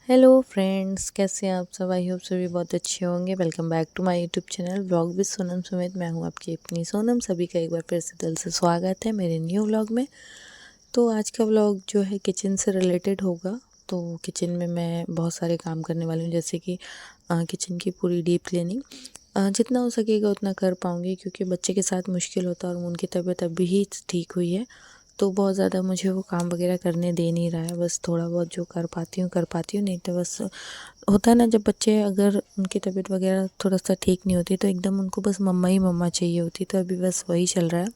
Hello friends, कैसे हैं आप सब। आई होप सभी बहुत अच्छे होंगे। Welcome back to my YouTube channel vlog with Sonam समेत। मैं हूं आपकी अपनी सोनम। सभी का एक बार फिर से दिल से स्वागत है मेरे न्यू व्लॉग में। तो आज का व्लॉग जो है किचन से रिलेटेड होगा। तो किचन में मैं बहुत सारे काम करने वाली हूँ, जैसे कि किचन की पूरी डीप क्लीनिंग जितना हो सकेगा उतना कर पाऊँगी, क्योंकि बच्चे के साथ मुश्किल होता है और उनकी तबीयत अभी ही ठीक हुई है। तो बहुत ज़्यादा मुझे वो काम वगैरह करने दे नहीं रहा है। बस थोड़ा बहुत जो कर पाती हूँ, नहीं तो बस होता है ना, जब बच्चे अगर उनकी तबीयत वगैरह थोड़ा सा ठीक नहीं होती तो एकदम उनको बस मम्मा ही मम्मा चाहिए होती। तो अभी बस वही चल रहा है।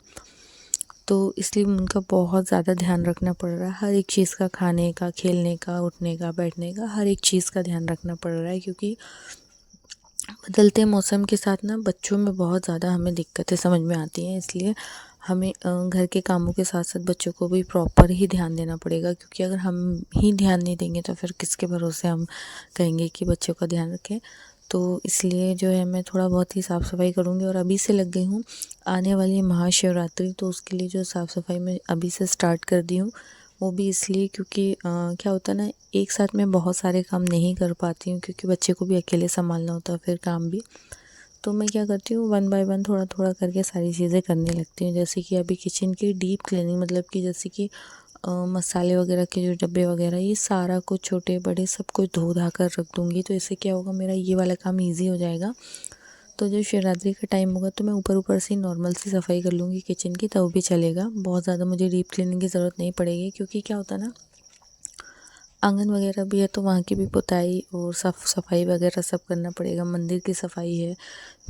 तो इसलिए उनका बहुत ज़्यादा ध्यान रखना पड़ रहा है। हर एक चीज़ का, खाने का, खेलने का, उठने का, बैठने का, हर एक चीज़ का ध्यान रखना पड़ रहा है, क्योंकि बदलते मौसम के साथ ना बच्चों में बहुत ज़्यादा हमें दिक्कतें समझ में आती हैं। इसलिए हमें घर के कामों के साथ साथ बच्चों को भी प्रॉपर ही ध्यान देना पड़ेगा, क्योंकि अगर हम ही ध्यान नहीं देंगे तो फिर किसके भरोसे हम कहेंगे कि बच्चों का ध्यान रखें। तो इसलिए जो है मैं थोड़ा बहुत ही साफ़ सफाई करूँगी, और अभी से लग गई हूँ। आने वाली महाशिवरात्रि, तो उसके लिए जो साफ़ सफाई मैं अभी से स्टार्ट कर दी हूँ। वो भी इसलिए क्योंकि क्या होता है ना, एक साथ मैं बहुत सारे काम नहीं कर पाती हूँ, क्योंकि बच्चे को भी अकेले संभालना होता है, फिर काम भी। तो मैं क्या करती हूँ, वन बाय वन थोड़ा थोड़ा करके सारी चीज़ें करने लगती हूँ। जैसे कि अभी किचन की डीप क्लीनिंग, मतलब कि जैसे कि मसाले वगैरह के जो डब्बे वगैरह, ये सारा कुछ छोटे बड़े सब कुछ धो धा कर रख दूँगी। तो इससे क्या होगा, मेरा ये वाला काम ईज़ी हो जाएगा। तो जब शिवरात्रि का टाइम होगा तो मैं ऊपर ऊपर से नॉर्मल सी सफाई कर लूँगी किचन की, तब भी चलेगा। बहुत ज़्यादा मुझे डीप क्लीनिंग की ज़रूरत नहीं पड़ेगी, क्योंकि क्या होता है ना, आंगन वगैरह भी है तो वहाँ की भी पुताई और साफ सफाई वगैरह सब करना पड़ेगा। मंदिर की सफाई है,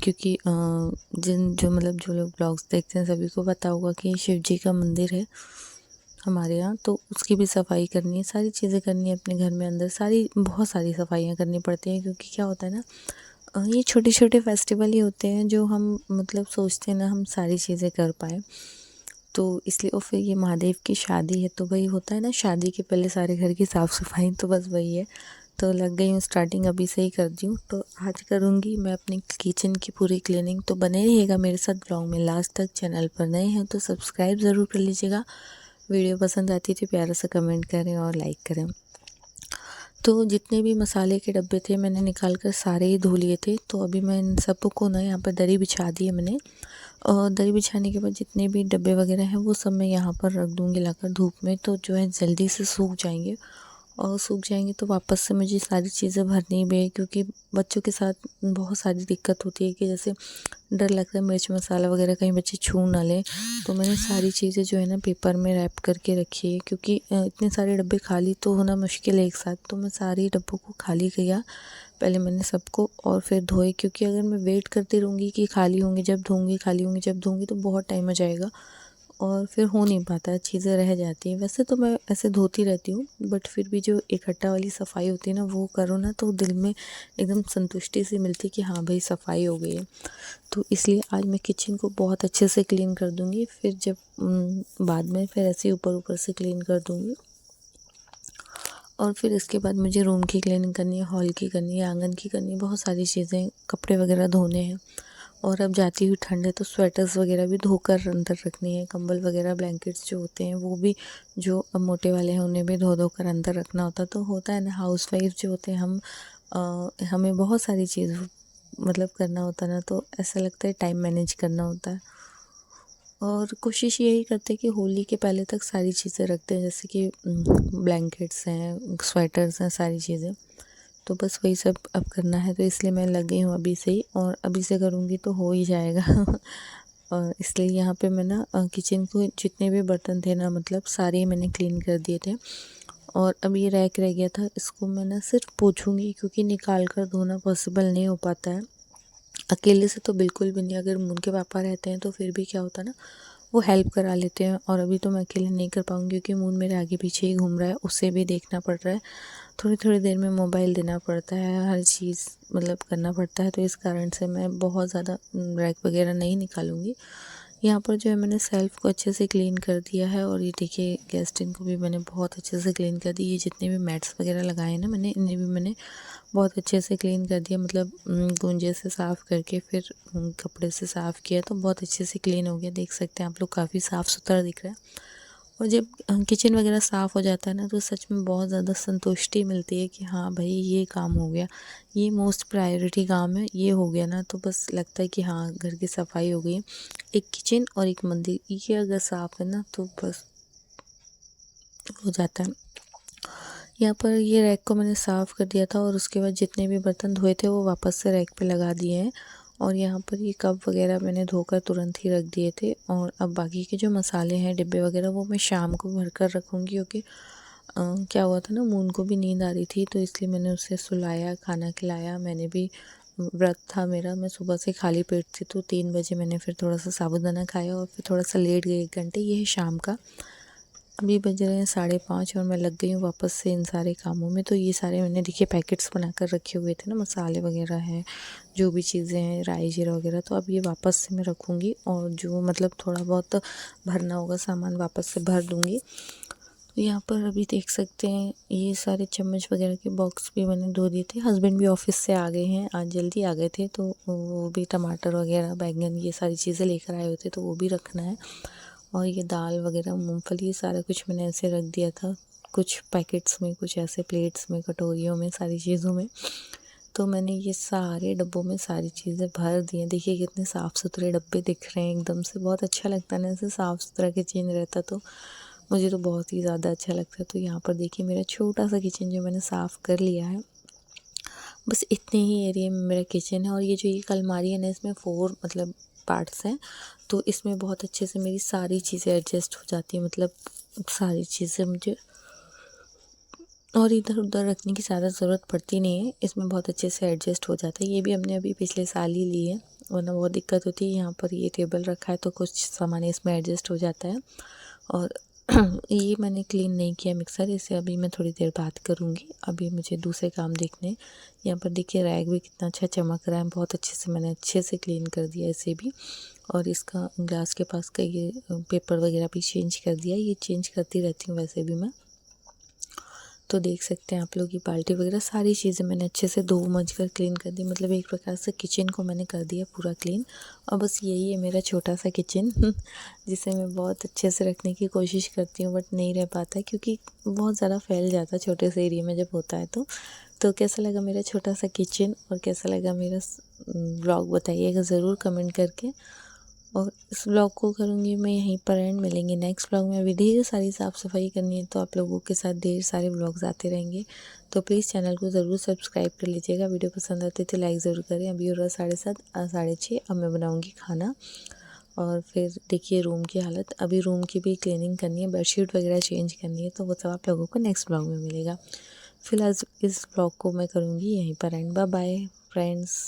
क्योंकि जो लोग ब्लॉग्स देखते हैं सभी को पता होगा कि शिव जी का मंदिर है हमारे यहाँ। तो उसकी भी सफाई करनी है, सारी चीज़ें करनी है अपने घर में अंदर, सारी बहुत सारी सफाइयाँ करनी पड़ती हैं। क्योंकि क्या होता है ना, ये छोटे छोटे फेस्टिवल ही होते हैं जो हम मतलब सोचते हैं ना हम सारी चीज़ें कर पाएँ। तो इसलिए, और फिर ये महादेव की शादी है, तो वही होता है ना, शादी के पहले सारे घर की साफ़ सफाई, तो बस वही है। तो लग गई हूँ, स्टार्टिंग अभी से ही कर दी हूँ। तो आज करूँगी मैं अपनी किचन की पूरी क्लीनिंग। तो बने रहिएगा मेरे साथ ब्लॉग में लास्ट तक। चैनल पर नए हैं तो सब्सक्राइब ज़रूर कर लीजिएगा। वीडियो पसंद आती है तो प्यारा सा कमेंट करें और लाइक करें। तो जितने भी मसाले के डब्बे थे मैंने निकाल कर सारे ही धो लिए थे। तो अभी मैं इन सबको ना यहाँ पर दरी बिछा दी है मैंने। और दरी बिछाने के बाद जितने भी डब्बे वगैरह हैं वो सब मैं यहाँ पर रख दूँगी लाकर धूप में, तो जो है जल्दी से सूख जाएंगे। और सूख जाएंगे तो वापस से मुझे सारी चीज़ें भरनी भी है, क्योंकि बच्चों के साथ बहुत सारी दिक्कत होती है कि जैसे डर लगता है मिर्च मसाला वगैरह कहीं बच्चे छू ना लें। तो मैंने सारी चीज़ें जो है ना पेपर में रैप करके रखी है, क्योंकि इतने सारे डब्बे खाली तो होना मुश्किल है एक साथ। तो मैं सारे डब्बों को खाली किया पहले मैंने सबको, और फिर धोए। क्योंकि अगर मैं वेट करती रहूँगी कि खाली होंगे जब धोंगी, खाली होंगे जब धोंगी, तो बहुत टाइम हो जाएगा और फिर हो नहीं पाता, चीज़ें रह जाती हैं। वैसे तो मैं ऐसे धोती रहती हूँ, बट फिर भी जो इकट्ठा वाली सफाई होती है ना, वो करो ना तो दिल में एकदम संतुष्टि सी मिलती है कि हाँ भाई सफाई हो गई है। तो इसलिए आज मैं किचन को बहुत अच्छे से क्लीन कर दूँगी। फिर जब बाद में फिर ऐसे ऊपर ऊपर से क्लीन कर दूँगी। और फिर इसके बाद मुझे रूम की क्लीनिंग करनी है, हॉल की करनी है, आंगन की करनी है, बहुत सारी चीज़ें, कपड़े वगैरह धोने हैं। और अब जाती हुई ठंड है तो स्वेटर्स वगैरह भी धोकर अंदर रखनी है। कंबल वगैरह ब्लैंकेट्स जो होते हैं वो भी, जो अब मोटे वाले हैं उन्हें भी धो धो कर अंदर रखना होता है। तो होता है ना, हाउस वाइफ जो होते हैं हम, हमें बहुत सारी चीज़ मतलब करना होता है ना, तो ऐसा लगता है टाइम मैनेज करना होता है। और कोशिश यही करते हैं कि होली के पहले तक सारी चीज़ें रखते हैं, जैसे कि ब्लैंकेट्स हैं, स्वेटर्स हैं, सारी चीज़ें। तो बस वही सब अब करना है, तो इसलिए मैं लग गई हूँ अभी से ही, और अभी से करूँगी तो हो ही जाएगा। और इसलिए यहाँ पे मैं ना किचन को जितने भी बर्तन थे ना, मतलब सारे मैंने क्लीन कर दिए थे। और अब ये रैक रह गया था, इसको मैं ना सिर्फ पोंछूंगी, क्योंकि निकाल कर धोना पॉसिबल नहीं हो पाता है अकेले से, तो बिल्कुल भी नहीं। अगर उनके पापा रहते हैं तो फिर भी क्या होता है ना, वो हेल्प करा लेते हैं। और अभी तो मैं अकेले नहीं कर पाऊँगी, क्योंकि मून मेरे आगे पीछे ही घूम रहा है, उसे भी देखना पड़ रहा है। थोड़ी थोड़ी देर में मोबाइल देना पड़ता है, हर चीज़ मतलब करना पड़ता है। तो इस कारण से मैं बहुत ज़्यादा रैक वगैरह नहीं निकालूंगी। यहाँ पर जो है मैंने सेल्फ को अच्छे से क्लीन कर दिया है। और ये देखिए गेस्टिन को भी मैंने बहुत अच्छे से क्लीन कर दी। ये जितने भी मैट्स वगैरह लगाए हैं ना मैंने, इन्हें भी मैंने बहुत अच्छे से क्लीन कर दिया, मतलब गूंजे से साफ़ करके फिर कपड़े से साफ़ किया, तो बहुत अच्छे से क्लीन हो गया। देख सकते हैं आप लोग, काफ़ी साफ़ सुथरा दिख रहा है। और जब किचन वगैरह साफ़ हो जाता है ना तो सच में बहुत ज़्यादा संतुष्टि मिलती है कि हाँ भाई ये काम हो गया, ये मोस्ट प्रायोरिटी काम है, ये हो गया ना तो बस लगता है कि हाँ घर की सफाई हो गई। एक किचन और एक मंदिर ये अगर साफ़ है ना तो बस हो जाता है। यहाँ पर ये रैक को मैंने साफ़ कर दिया था और उसके बाद जितने भी बर्तन धोए थे वो वापस से रैक पे लगा दिए हैं। और यहाँ पर ये कप वगैरह मैंने धोकर तुरंत ही रख दिए थे। और अब बाकी के जो मसाले हैं डिब्बे वगैरह वो मैं शाम को भर कर रखूँगी, क्योंकि क्या हुआ था ना, मून को भी नींद आ रही थी तो इसलिए मैंने उसे सुलाया, खाना खिलाया। मैंने भी व्रत था मेरा, मैं सुबह से खाली पेट थी तो 3 बजे मैंने फिर थोड़ा सा साबूदाना खाया और फिर थोड़ा सा लेट गई 1 घंटे। ये है शाम का। अभी बज रहे हैं 5:30 और मैं लग गई हूँ वापस से इन सारे कामों में। तो ये सारे मैंने देखिए पैकेट्स बनाकर रखे हुए थे ना, मसाले वगैरह हैं, जो भी चीज़ें हैं, राई जीरा वगैरह, तो अब ये वापस से मैं रखूँगी और जो मतलब थोड़ा बहुत भरना होगा सामान वापस से भर दूँगी। तो यहाँ पर अभी देख सकते हैं ये सारे चम्मच वगैरह के बॉक्स भी मैंने धो दिए थे। हस्बैंड भी ऑफिस से आ गए हैं, आज जल्दी आ गए थे तो वो भी टमाटर वगैरह, बैंगन, ये सारी चीज़ें लेकर आए होते तो वो भी रखना है। और ये दाल वगैरह, मूंगफली, ये सारा कुछ मैंने ऐसे रख दिया था, कुछ पैकेट्स में, कुछ ऐसे प्लेट्स में, कटोरियों में, सारी चीज़ों में। तो मैंने ये सारे डब्बों में सारी चीज़ें भर दी हैं। देखिए कितने साफ़ सुथरे डब्बे दिख रहे हैं एकदम से, बहुत अच्छा लगता है ना ऐसे साफ़ सुथरा किचन रहता तो मुझे तो बहुत ही ज़्यादा अच्छा लगता है। तो यहाँ पर देखिए मेरा छोटा सा किचन जो मैंने साफ़ कर लिया है, बस इतने ही एरिया में मेरा किचन है। और ये जो ये अलमारी है ना, इसमें 4 मतलब पार्ट्स हैं, तो इसमें बहुत अच्छे से मेरी सारी चीज़ें एडजस्ट हो जाती हैं, मतलब सारी चीज़ें मुझे और इधर उधर रखने की ज़्यादा ज़रूरत पड़ती नहीं है, इसमें बहुत अच्छे से एडजस्ट हो जाता है। ये भी हमने अभी पिछले साल ही ली है, वरना बहुत दिक्कत होती है। यहाँ पर ये टेबल रखा है तो कुछ सामान इसमें एडजस्ट हो जाता है। और ये मैंने क्लीन नहीं किया मिक्सर, इसे अभी मैं थोड़ी देर बाद करूँगी, अभी मुझे दूसरे काम देखने। यहाँ पर देखिए रैक भी कितना अच्छा चमक रहा है, बहुत अच्छे से मैंने अच्छे से क्लीन कर दिया इसे भी। और इसका ग्लास के पास का ये पेपर वगैरह भी चेंज कर दिया, ये चेंज करती रहती हूँ वैसे भी मैं। तो देख सकते हैं आप लोग ये बाल्टी वगैरह सारी चीज़ें मैंने अच्छे से धो मज कर क्लीन कर दी, मतलब एक प्रकार से किचन को मैंने कर दिया पूरा क्लीन। और बस यही है मेरा छोटा सा किचन जिसे मैं बहुत अच्छे से रखने की कोशिश करती हूँ, बट नहीं रह पाता क्योंकि बहुत ज़्यादा फैल जाता है छोटे से एरिया में जब होता है तो कैसा लगा मेरा छोटा सा किचन और कैसा लगा मेरा व्लॉग बताइएगा ज़रूर कमेंट करके। और इस ब्लॉग को करूँगी मैं यहीं पर एंड, मिलेंगे नेक्स्ट ब्लॉग में। अभी ढेर सारी साफ़ सफाई करनी है तो आप लोगों के साथ ढेर सारे ब्लॉग्स आते रहेंगे, तो प्लीज़ चैनल को ज़रूर सब्सक्राइब कर लीजिएगा। वीडियो पसंद आती तो लाइक ज़रूर करें। अभी हो रहा 7:30 6:30, अब मैं बनाऊँगी खाना। और फिर देखिए रूम की हालत, अभी रूम की भी क्लीनिंग करनी है, बेडशीट वगैरह चेंज करनी है, तो वो सब आप लोगों को नेक्स्ट ब्लॉग में मिलेगा। फिलहाल इस ब्लॉग को मैं करूँगी यहीं पर एंड। Bye bye friends.